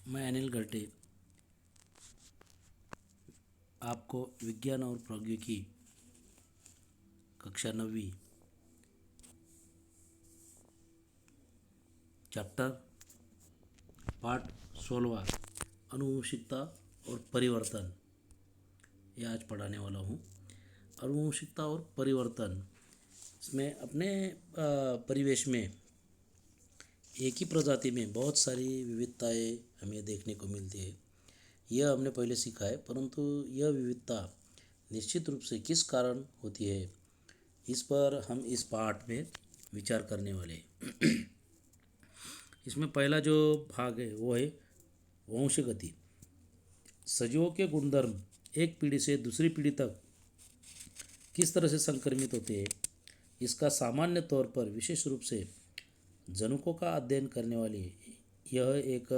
मैं अनिल गर्टे आपको विज्ञान और प्रौद्योगिकी कक्षा 9वीं चैप्टर पाठ 16 आनुवंशिकता और परिवर्तन ये आज पढ़ाने वाला हूँ। आनुवंशिकता और परिवर्तन इसमें अपने परिवेश में एक ही प्रजाति में बहुत सारी विविधताएं हमें देखने को मिलती है। यह हमने पहले सीखा है, परंतु यह विविधता निश्चित रूप से किस कारण होती है, इस पर हम इस पाठ में विचार करने वाले हैं। इसमें पहला जो भाग है वो है वंशगति। सजीवों के गुणधर्म एक पीढ़ी से दूसरी पीढ़ी तक किस तरह से संक्रमित होते हैं, इसका सामान्य तौर पर विशेष रूप से जनुकों का अध्ययन करने वाली यह एक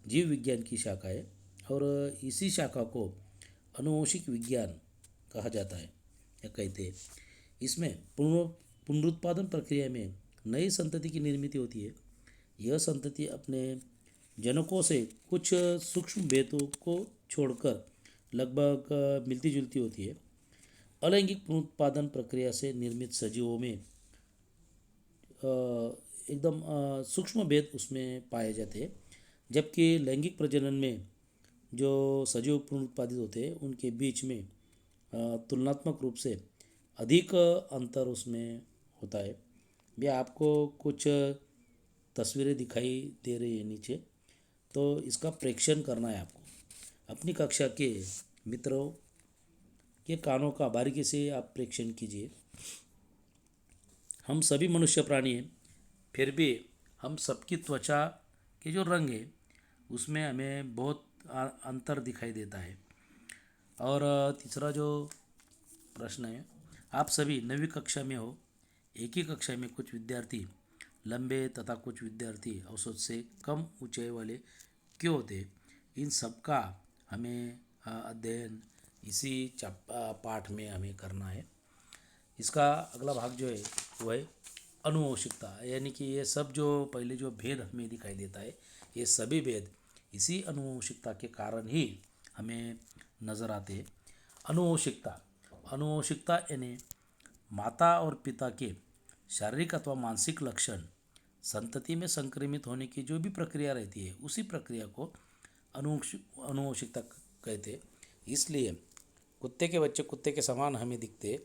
जीव विज्ञान की शाखा है और इसी शाखा को आनुवंशिक विज्ञान कहा जाता है या कहते हैं। इसमें पुनरुत्पादन प्रक्रिया में नई संतति की निर्मित होती है। यह संतति अपने जनकों से कुछ सूक्ष्म भेदों को छोड़कर लगभग मिलती जुलती होती है। अलैंगिक पुनरुत्पादन प्रक्रिया से निर्मित सजीवों में एकदम सूक्ष्म भेद उसमें पाए जाते हैं, जबकि लैंगिक प्रजनन में जो सजीव पुनरुत्पादित होते हैं उनके बीच में तुलनात्मक रूप से अधिक अंतर उसमें होता है। भी आपको कुछ तस्वीरें दिखाई दे रही है नीचे, तो इसका प्रेक्षण करना है आपको। अपनी कक्षा के मित्रों के कानों का बारीकी से आप प्रेक्षण कीजिए। हम सभी मनुष्य प्राणी हैं, फिर भी हम सबकी त्वचा के जो रंग है उसमें हमें बहुत अंतर दिखाई देता है। और तीसरा जो प्रश्न है, आप सभी 9वीं कक्षा में हो। एक ही कक्षा में कुछ विद्यार्थी लंबे तथा कुछ विद्यार्थी औसत से कम ऊंचाई वाले क्यों होते, इन सब का हमें अध्ययन इसी पाठ में हमें करना है। इसका अगला भाग जो है वो है आनुवंशिकता, यानी कि ये सब जो पहले जो भेद हमें दिखाई देता है ये सभी भेद इसी आनुवंशिकता के कारण ही हमें नज़र आते हैं। आनुवंशिकता यानी माता और पिता के शारीरिक अथवा मानसिक लक्षण संतति में संक्रमित होने की जो भी प्रक्रिया रहती है उसी प्रक्रिया को आनुवंशिकता कहते हैं। इसलिए कुत्ते के बच्चे कुत्ते के समान हमें दिखते,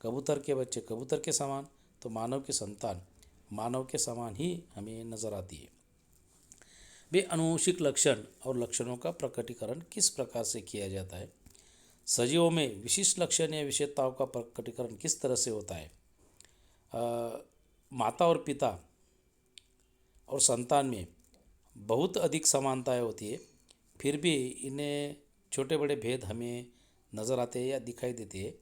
कबूतर के बच्चे कबूतर के समान, तो मानव की संतान मानव के समान ही हमें नज़र आती है। वे आनुवंशिक लक्षण और लक्षणों का प्रकटीकरण किस प्रकार से किया जाता है, सजीवों में विशिष्ट लक्षण या विशेषताओं का प्रकटीकरण किस तरह से होता है। माता और पिता और संतान में बहुत अधिक समानताएं होती है, फिर भी इन्हें छोटे बड़े भेद हमें नज़र आते हैं या दिखाई देते हैं।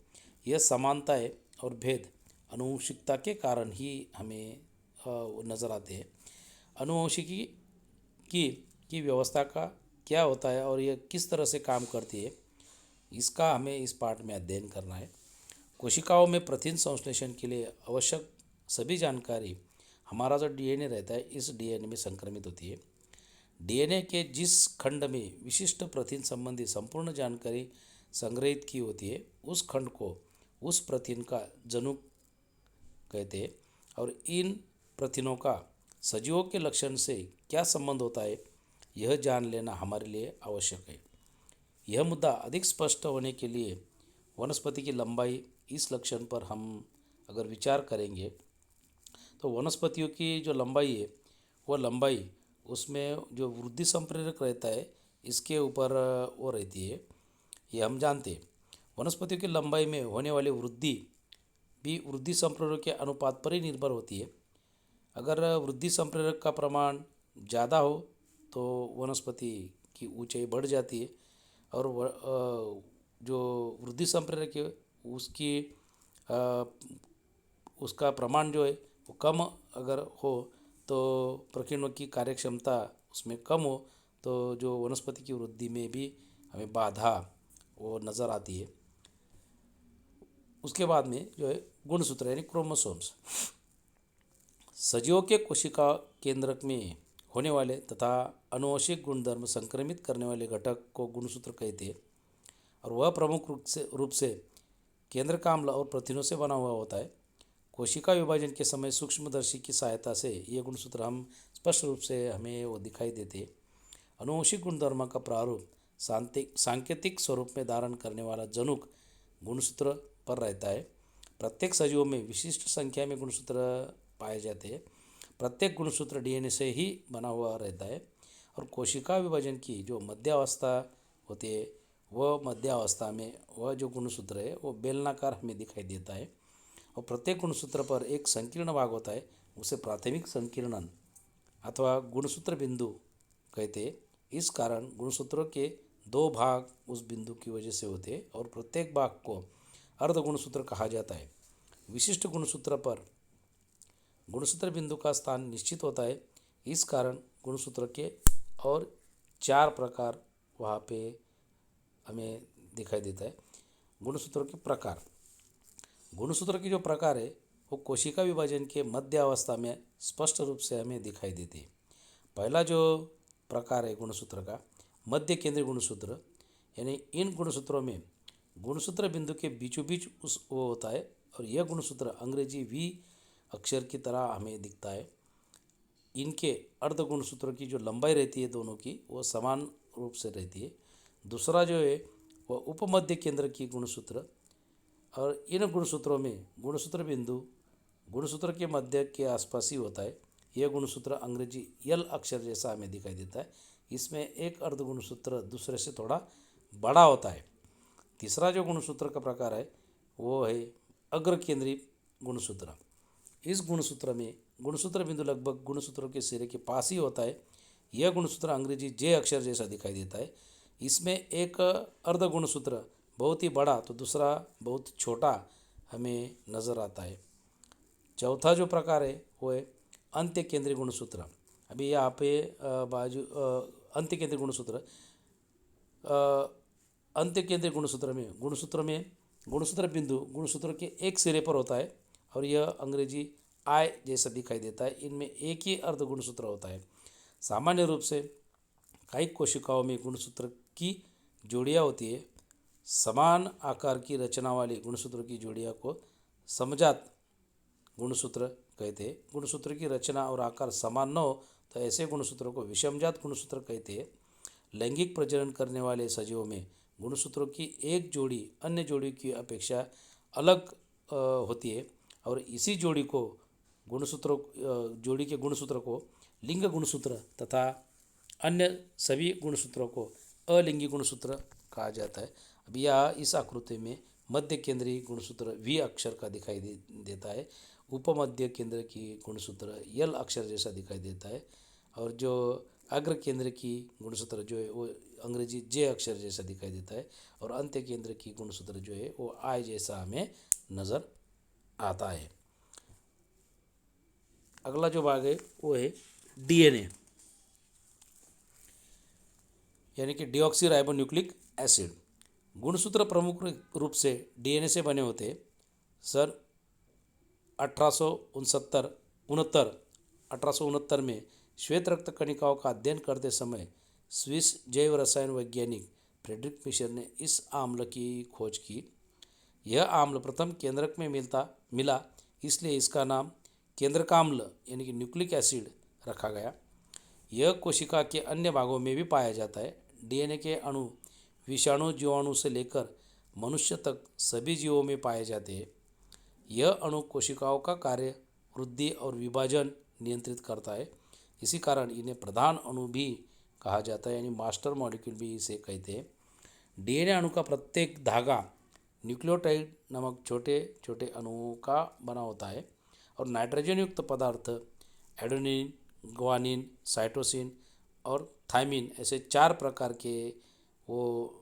यह समानताएं और भेद आनुवंशिकता के कारण ही हमें नज़र आते हैं। आनुवंशिकी की व्यवस्था का क्या होता है और यह किस तरह से काम करती है, इसका हमें इस पाठ में अध्ययन करना है। कोशिकाओं में प्रोटीन संश्लेषण के लिए आवश्यक सभी जानकारी हमारा जो डीएनए रहता है इस डीएनए में संक्रमित होती है। डीएनए के जिस खंड में विशिष्ट प्रोटीन संबंधी संपूर्ण जानकारी संग्रहित की होती है उस खंड को उस प्रोटीन का जनुक कहते हैं। और इन प्रोटीनों का सजीवों के लक्षण से क्या संबंध होता है यह जान लेना हमारे लिए आवश्यक है। यह मुद्दा अधिक स्पष्ट होने के लिए वनस्पति की लंबाई इस लक्षण पर हम अगर विचार करेंगे तो वनस्पतियों की जो लंबाई है वह लंबाई उसमें जो वृद्धि संप्रेरक रहता है इसके ऊपर वो रहती है, ये हम जानते हैं। वनस्पतियों की लंबाई में होने वाली वृद्धि भी वृद्धि संप्रेरक के अनुपात पर ही निर्भर होती है। अगर वृद्धि संप्रेरक का प्रमाण ज़्यादा हो तो वनस्पति की ऊंचाई बढ़ जाती है, और जो वृद्धि संप्रेरक है उसका प्रमाण जो है वो कम अगर हो तो प्रकीर्णों की कार्यक्षमता उसमें कम हो तो जो वनस्पति की वृद्धि में भी हमें बाधा वो नज़र आती है। उसके बाद में जो है गुणसूत्र यानी क्रोमोसोम्स। सजीवों के कोशिका केंद्रक में होने वाले तथा आनुवंशिक गुणधर्म संक्रमित करने वाले घटक को गुणसूत्र कहते हैं और वह प्रमुख रूप से केंद्रकाम्ल और प्रोटीनों से बना हुआ होता है। कोशिका विभाजन के समय सूक्ष्मदर्शी की सहायता से ये गुणसूत्र हम स्पष्ट रूप से हमें वो दिखाई देते हैं। आनुवंशिक गुणधर्म का प्रारूप सांकेतिक स्वरूप में धारण करने वाला जनुक गुणसूत्र पर रहता है। प्रत्येक सजीवों में विशिष्ट संख्या में गुणसूत्र पाए जाते हैं। प्रत्येक गुणसूत्र डीएनए से ही बना हुआ रहता है और कोशिका विभाजन की जो मध्यावस्था होती है वह मध्यावस्था में वह जो गुणसूत्र है वो बेलनाकार हमें दिखाई देता है और प्रत्येक गुणसूत्र पर एक संकीर्ण भाग होता है, उसे प्राथमिक संकीर्णन अथवा गुणसूत्र बिंदु कहते हैं। इस कारण गुणसूत्रों के दो भाग उस बिंदु की वजह से होते हैं और प्रत्येक भाग को अर्ध गुणसूत्र कहा जाता है। विशिष्ट गुणसूत्र पर गुणसूत्र बिंदु का स्थान निश्चित होता है। इस कारण गुणसूत्र के और 4 प्रकार वहाँ पे हमें दिखाई देता है। गुणसूत्रों के प्रकार, गुणसूत्र की जो प्रकार है वो कोशिका विभाजन के मध्य अवस्था में स्पष्ट रूप से हमें दिखाई देती है। पहला जो प्रकार है गुणसूत्र का मध्य केंद्रीय गुणसूत्र, यानी इन गुणसूत्रों में गुणसूत्र बिंदु के बीचों बीच वो होता है और यह गुणसूत्र अंग्रेजी वी अक्षर की तरह हमें दिखता है। इनके अर्ध गुणसूत्रों की जो लंबाई रहती है दोनों की वो समान रूप से रहती है। दूसरा जो है वह उपमध्य केंद्र की गुणसूत्र, और इन गुणसूत्रों में गुणसूत्र बिंदु गुणसूत्र के मध्य के आसपास ही होता है। यह गुणसूत्र अंग्रेजी यल अक्षर जैसा हमें दिखाई देता है। इसमें एक अर्ध गुणसूत्र दूसरे से थोड़ा बड़ा होता है। तीसरा जो गुणसूत्र का प्रकार है वो है अग्र केंद्रीय गुणसूत्र। इस गुणसूत्र में गुणसूत्र बिंदु लगभग गुणसूत्रों के सिरे के पास ही होता है। यह गुणसूत्र अंग्रेजी जे अक्षर जैसा दिखाई देता है। इसमें एक अर्ध गुणसूत्र बहुत ही बड़ा तो दूसरा बहुत छोटा हमें नज़र आता है। चौथा जो प्रकार है वो है अंत्य केंद्रीय गुणसूत्र। अभी यहाँ पे बाजू अंत्य केंद्रीय गुणसूत्र, अंत्य केंद्रीय गुणसूत्र में गुणसूत्र बिंदु गुणसूत्र के एक सिरे पर होता है और यह अंग्रेजी आई जैसा दिखाई देता है। इनमें एक ही अर्ध गुणसूत्र होता है। सामान्य रूप से कई कोशिकाओं में गुणसूत्र की जोड़ियाँ होती है। समान आकार की रचना वाली गुणसूत्र की जोड़ियाँ को समजात गुणसूत्र कहते हैं। गुणसूत्र की रचना और आकार समान न हो तो ऐसे गुणसूत्रों को विषमजात गुणसूत्र कहते हैं। लैंगिक प्रजनन करने वाले सजीवों में गुणसूत्रों की एक जोड़ी अन्य जोड़ी की अपेक्षा अलग होती है और इसी जोड़ी के गुणसूत्र को लिंग गुणसूत्र तथा अन्य सभी गुणसूत्रों को अलिंगी गुणसूत्र कहा जाता है। अब यह इस आकृति में मध्य केंद्रीय गुणसूत्र वी अक्षर का दिखाई देता है। उपमध्य केंद्र की गुणसूत्र यल अक्षर जैसा दिखाई देता है और जो अग्र केंद्र की गुणसूत्र जो है वो अंग्रेजी जे अक्षर जैसा दिखाई देता है और अंत्य केंद्र की गुणसूत्र जो है वो आई जैसा हमें नज़र आता है। अगला जो भाग है वो है डीएनए, यानी कि डीऑक्सी राइबोन्यूक्लिक एसिड। गुणसूत्र प्रमुख रूप से डीएनए से बने होते हैं। सर 1869 में श्वेत रक्त कणिकाओं का अध्ययन करते समय स्विस जैव रसायन वैज्ञानिक फ्रेडरिक मिशर ने इस आम्ल की खोज की। यह आम्ल प्रथम केंद्रक में मिला, इसलिए इसका नाम केंद्रकाम्ल यानी कि न्यूक्लिक एसिड रखा गया। यह कोशिका के अन्य भागों में भी पाया जाता है। डीएनए के अणु विषाणु जीवाणु से लेकर मनुष्य तक सभी जीवों में पाए जाते हैं। यह अणु कोशिकाओं का कार्य, वृद्धि और विभाजन नियंत्रित करता है। इसी कारण इन्हें प्रधान अणु भी कहा जाता है, यानी मास्टर मॉलिक्यूल भी इसे कहते हैं। डीएनए अणु का प्रत्येक धागा न्यूक्लियोटाइड नामक छोटे छोटे अणुओं का बना होता है और नाइट्रोजन युक्त पदार्थ एडेनिन, ग्वानिन, साइटोसिन और थाइमिन ऐसे 4 प्रकार के वो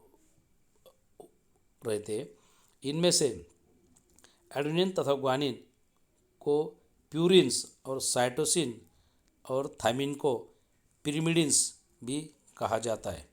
रहते हैं। इनमें से एडेनिन तथा ग्वानिन को प्यूरिन्स और साइटोसिन और थाइमिन को पिरिमिडिन्स भी कहा जाता है।